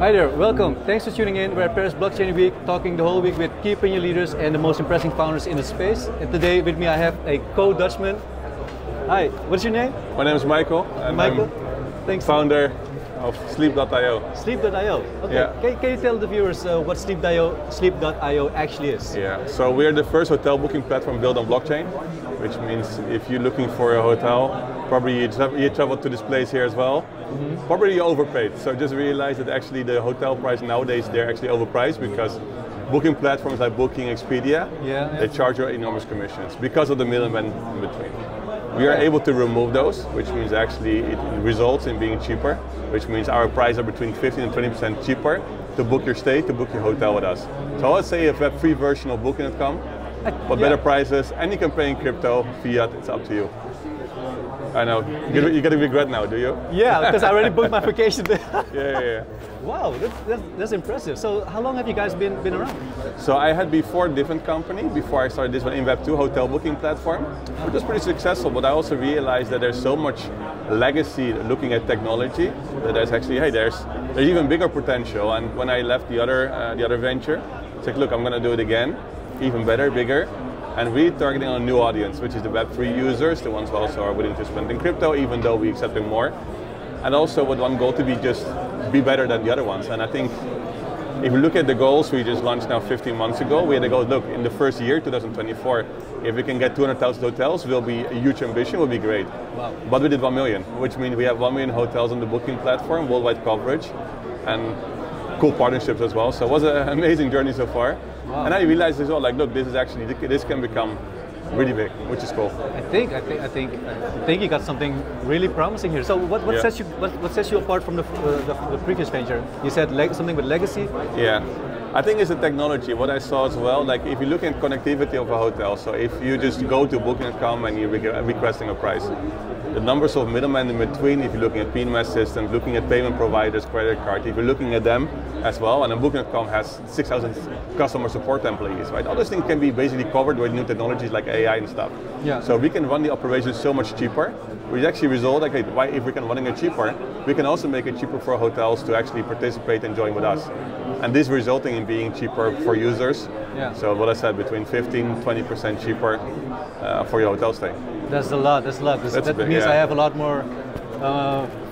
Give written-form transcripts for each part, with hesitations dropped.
Hi there, welcome. Thanks for tuning in. We're at Paris Blockchain Week, talking the whole week with key opinion leaders and the most impressive founders in the space. And today with me I have a co-Dutchman. Hi, what's your name? My name is Michael, and Michael, I'm thanks. founder of Sleep.io. Sleep.io, okay. Yeah. Can you tell the viewers what Sleep.io actually is? Yeah, so we're the first hotel booking platform built on blockchain, which means if you're looking for a hotel, probably you travel to this place here as well, probably you overpaid. So just realize that actually the hotel price nowadays, they're actually overpriced because booking platforms like Booking, Expedia, they charge you enormous commissions because of the middlemen in between. We are able to remove those, which means actually it results in being cheaper, which means our prices are between 15 and 20% cheaper to book your stay, to book your hotel with us. So I would say a web-free version of Booking.com, but better prices, and you can pay in crypto, fiat, it's up to you. I know, you're getting regret now, do you? Yeah, because I already booked my vacation there. Yeah. Wow, that's impressive. So how long have you guys been around? So I had before a different company, before I started this one in Web2, hotel booking platform, which was pretty successful, but I also realized that there's so much legacy looking at technology that there's actually, hey, there's even bigger potential. And when I left the other venture, I said, look, I'm going to do it again, even better, bigger, and really targeting on a new audience, which is the Web3 users, the ones who also are willing to spend in crypto, even though we accept them more. And also with one goal to be better than the other ones. And I think if you look at the goals we just launched now 15 months ago, we had to go, look, in the first year, 2024, if we can get 200,000 hotels, will be a huge ambition, will be great. Wow. But we did 1 million, which means we have 1 million hotels on the booking platform, worldwide coverage, and cool partnerships as well. So it was an amazing journey so far. Wow. And I realized as well, like, look, this can become really big, which is cool. I think you got something really promising here. So what sets you apart from the previous venture? You said something with legacy. Yeah, I think it's the technology. What I saw as well, like if you look at connectivity of a hotel, so if you just go to Booking.com and you're requesting a price, the numbers of middlemen in between, if you're looking at PMS systems, looking at payment providers, credit card, if you're looking at them as well, and then Booking.com has 6,000 customer support employees, right? All those things can be basically covered with new technologies like AI and stuff. Yeah. So we can run the operations so much cheaper, which actually result, like, why if we can run it cheaper, we can also make it cheaper for hotels to actually participate and join with us. And this resulting in being cheaper for users. Yeah. So what I said, between 15–20% cheaper for your hotel stay. That's a lot. That means I have a lot more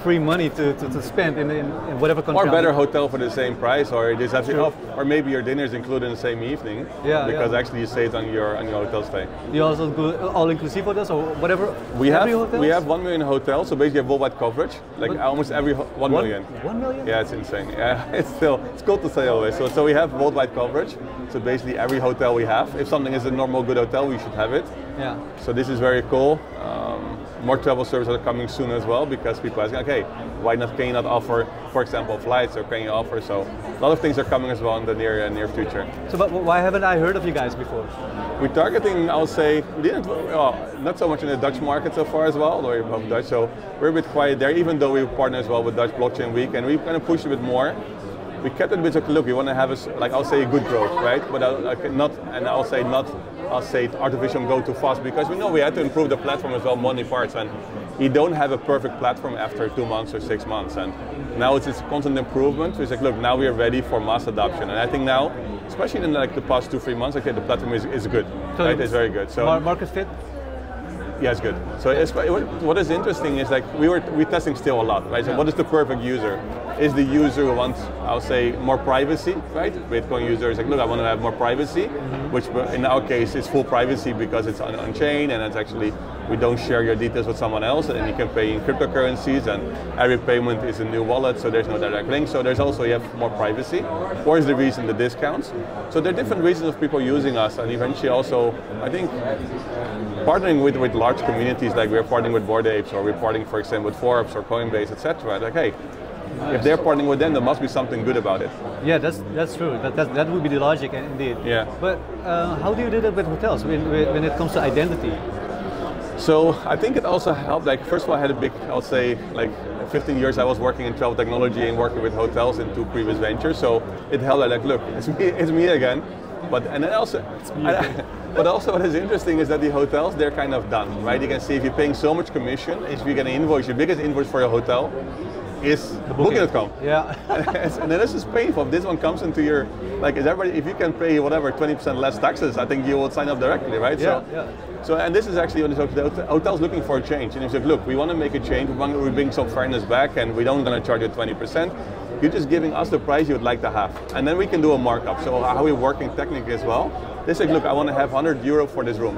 free money to spend in whatever country. Or better hotel for the same price, or just have or maybe your dinner is included in the same evening. Yeah. Because actually you saved on your hotel stay. You also do all-inclusive hotels or whatever. We have 1 million hotels, so basically you have worldwide coverage. Like almost every 1 million. 1 million? Yeah, it's insane. Yeah, it's cool to say always. So we have worldwide coverage. So basically every hotel we have. If something is a normal good hotel, we should have it. Yeah. So this is very cool. More travel services are coming soon as well because people are asking, okay, can you not offer, for example, flights, or can you offer? So a lot of things are coming as well in the near future. So but why haven't I heard of you guys before? We're targeting, I'll say, not so much in the Dutch market so far as well, or above Dutch, so we're a bit quiet there, even though we partner as well with Dutch Blockchain Week, and we kind of push a bit more. We kept it a bit, look, we want to have a good growth, right? But I'll say artificial go too fast, because we know we had to improve the platform as well, many parts, and you don't have a perfect platform after 2 months or 6 months, and now it's this constant improvement. It's like, look, now we are ready for mass adoption, and I think now, especially in like the past 2–3 months, okay, the platform is good, so right? It's very good. So market fit. Yeah, it's good. So what is interesting is like we're testing still a lot, right? So what is the perfect user? Is the user who wants, I'll say, more privacy, right? Bitcoin user is like, look, I want to have more privacy, which in our case is full privacy because it's on chain, and it's actually, we don't share your details with someone else, and you can pay in cryptocurrencies, and every payment is a new wallet, so there's no direct link. So there's also, you have more privacy. Or is the reason the discounts? So there are different reasons of people using us, and eventually also, I think, partnering with large communities, like we're partnering with Bored Apes, or we're partnering, for example, with Forbes or Coinbase, etc. Like, hey, if they're partnering with them, there must be something good about it. Yeah, that's true. That would be the logic, indeed. Yeah. But how do you do that with hotels when it comes to identity? So I think it also helped. Like, first of all, I had a big, I'll say, like 15 years I was working in travel technology and working with hotels in 2 previous ventures. So it helped. Like, look, it's me again. But also what is interesting is that the hotels, they're kind of done, right? You can see if you're paying so much commission, if you're going to invoice your biggest invoice for your hotel, is Booking.com. Yeah. And then it's just painful. If this one comes into your, like, is everybody, if you can pay whatever 20% less taxes, I think you will sign up directly, right? So, and this is actually when the hotel's looking for a change, and if you say, look, we want to make a change, we bring some fairness back, and we don't going to charge you 20%. You're just giving us the price you would like to have, and then we can do a markup. So how we're working technically as well. They say, look, I want to have 100 euro for this room.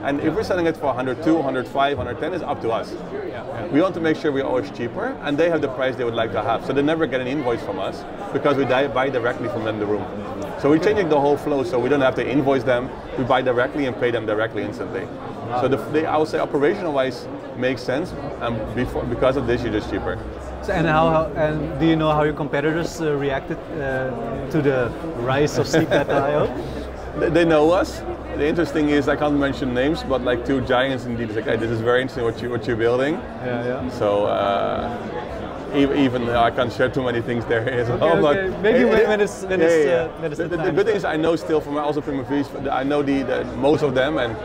And if we're selling it for 102, 105, 110, it's up to us. We want to make sure we're always cheaper, and they have the price they would like to have. So they never get an invoice from us, because we buy directly from them the room. So we're changing the whole flow, so we don't have to invoice them. We buy directly and pay them directly instantly. Wow. So I would say operational-wise makes sense, and because of this, you're just cheaper. So, and do you know how your competitors reacted to the rise of Sleep.io? They know us. The interesting is, I can't mention names, but like two giants indeed. It's like, hey, this is very interesting what you're building. Yeah. So even I can't share too many things there as well. Okay. But maybe when it's the good thing is I know still from also Prima Fees, I know the most of them, and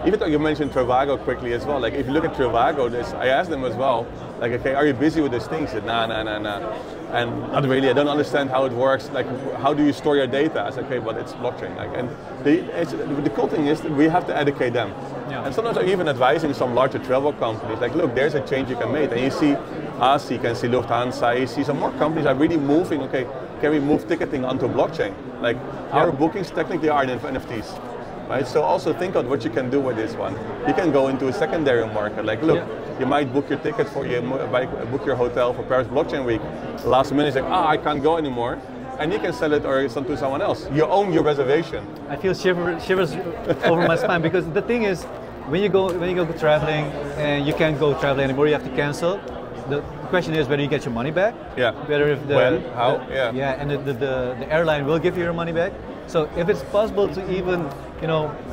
even though you mentioned Trivago quickly as well. Like if you look at Trivago, I asked them as well. Like, okay, are you busy with these things? They said, nah. And not really, I don't understand how it works. Like, how do you store your data? I said, okay, but it's blockchain. Like, and the cool thing is that we have to educate them. Yeah. And sometimes I'm even advising some larger travel companies, like, look, there's a change you can make. And you see us, you can see Lufthansa, you see some more companies are really moving, okay, can we move ticketing onto blockchain? Like, our bookings technically are NFTs. Right? So also think of what you can do with this one. You can go into a secondary market. Like, look, you might book your ticket book your hotel for Paris Blockchain Week. Last minute, it's like, I can't go anymore, and you can sell it or sell to someone else. You own your reservation. I feel shivers over my spine, because the thing is, when you go traveling and you can't go traveling anymore, you have to cancel. The question is whether you get your money back. Yeah. Whether if and the airline will give you your money back. So if it's possible to even,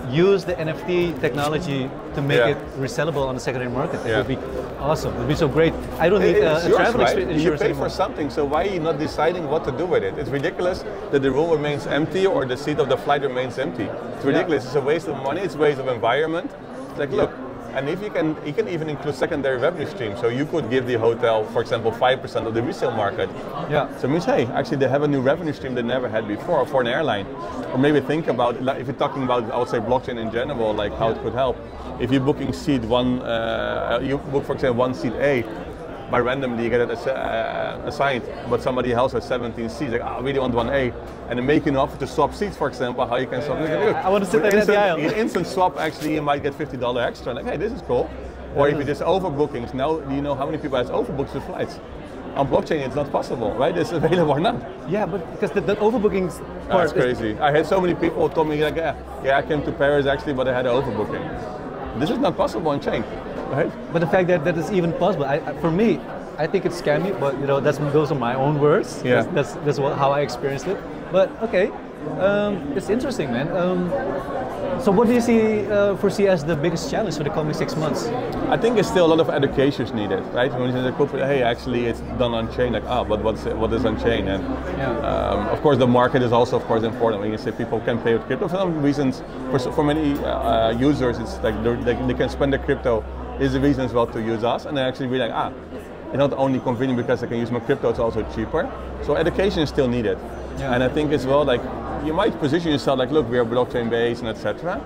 use the NFT technology to make it resellable on the secondary market, it would be awesome. It would be so great. I don't need a travel insurance. You pay for something, so why are you not deciding what to do with it? It's ridiculous that the room remains empty or the seat of the flight remains empty. It's ridiculous. It's a waste of money. It's a waste of environment. It's like, look. And if you can even include secondary revenue streams. So you could give the hotel, for example, 5% of the resale market. Yeah. So it means, hey, actually they have a new revenue stream they never had before for an airline. Or maybe think about, like, if you're talking about, I would say, blockchain in general, like how it could help. If you're booking seat one, you book, for example, one seat A, by randomly you get it assigned, but somebody else has 17 seats, like, I really want 1A, and then make an offer to swap seats, for example, how you can swap. I want to sit there in the aisle. Instant swap, actually, you might get $50 extra, like, hey, this is cool. Or if it is overbookings, now do you know how many people has overbooked the flights? On blockchain, it's not possible, right? It's available or not. Yeah, but because the overbookings part. That's crazy. I had so many people who told me, like, I came to Paris actually, but I had an overbooking. This is not possible on chain. Right. But the fact that is even possible, for me, I think it's scammy. But those are my own words. Yeah. That's how I experienced it. But okay, it's interesting, man. So what do you foresee as the biggest challenge for the coming 6 months? I think it's still a lot of education is needed, right? When you say the corporate, hey, actually it's done on chain, like, but what is on chain? And of course the market is also, of course, important. When you say people can pay with crypto, for some reasons, for many users, it's like they can spend the crypto. Is the reason as well to use us, and they actually be like, it's not only convenient because I can use my crypto, it's also cheaper. So education is still needed. Yeah. And I think as well, like, you might position yourself like, look, we are blockchain based and etc.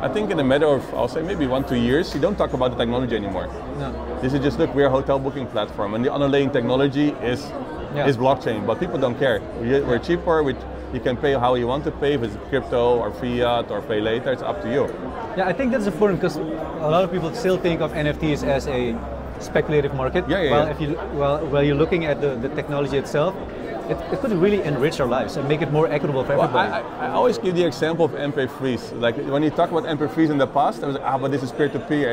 I think in a matter of, I'll say maybe 1-2 years, you don't talk about the technology anymore. No. This is just, look, we're a hotel booking platform, and the underlying technology is blockchain, but people don't care. We're cheaper, you can pay how you want to pay, if it's crypto or fiat or pay later, it's up to you. Yeah, I think that's important because a lot of people still think of NFTs as a speculative market. While you're looking at the technology itself, it could really enrich our lives and make it more equitable for everybody. I always give the example of MP3s. Like when you talk about MP3s in the past, I was like, but this is peer-to-peer.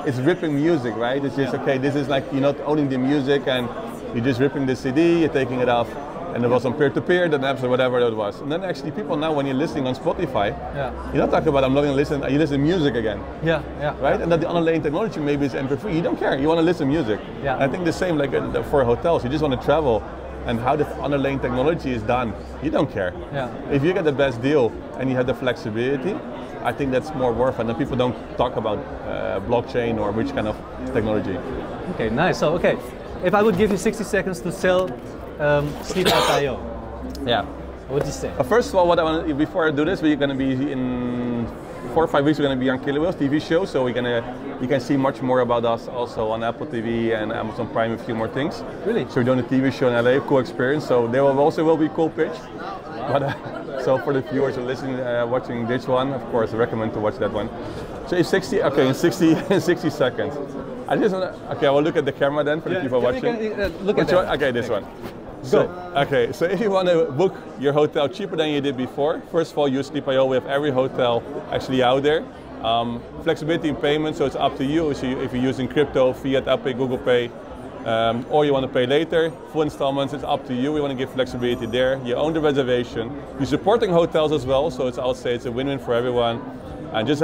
It's ripping music, right? It's just, okay, this is like, you're not owning the music and you're just ripping the CD, you're taking it off. And it was on peer-to-peer, then apps or whatever it was. And then actually people now, when you're listening on Spotify, you're not talking about, I'm not going to listen, you listen to music again. Right? And that the underlying technology maybe is MP3. You don't care, you want to listen to music. Yeah. I think the same like for hotels, you just want to travel, and how the underlying technology is done, you don't care. Yeah. If you get the best deal and you have the flexibility, I think that's more worth it. And people don't talk about blockchain or which kind of technology. Okay, nice. So, okay. If I would give you 60 seconds to sell sleep.io, yeah, what would you say? First of all, what I want before I do this, we're going to be in 4 or 5 weeks. We're going to be on Killer Whales TV show, so you can see much more about us also on Apple TV and Amazon Prime, a few more things. Really? So we're doing a TV show in LA, cool experience. So there will be a cool pitch. But so for the viewers who are listening, watching this one, of course, I recommend to watch that one. So in 60 seconds. I just want to, okay, I will look at the camera then for the people watching. Look at that. Okay, this one. So, okay, so if you want to book your hotel cheaper than you did before, first of all, use Sleep.io. We have every hotel actually out there. Flexibility in payment, so it's up to you. So if you're using crypto, fiat, Apple Pay, Google Pay, or you want to pay later, full installments, it's up to you. We want to give flexibility there. You own the reservation. You're supporting hotels as well, so I'll say it's a win-win for everyone. And just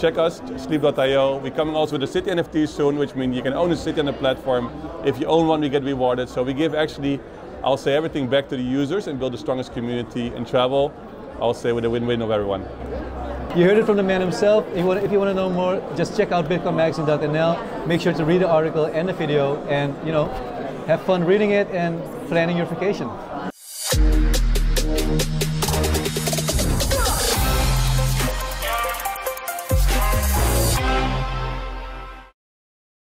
check us, sleep.io. We're coming also with the city-NFTs soon, which means you can own a city on the platform. If you own one, we get rewarded. So we give actually, I'll say, everything back to the users and build the strongest community in travel, I'll say, with a win-win of everyone. You heard it from the man himself. If you want to know more, just check out bitcoinmagazine.nl. Make sure to read the article and the video, and have fun reading it and planning your vacation.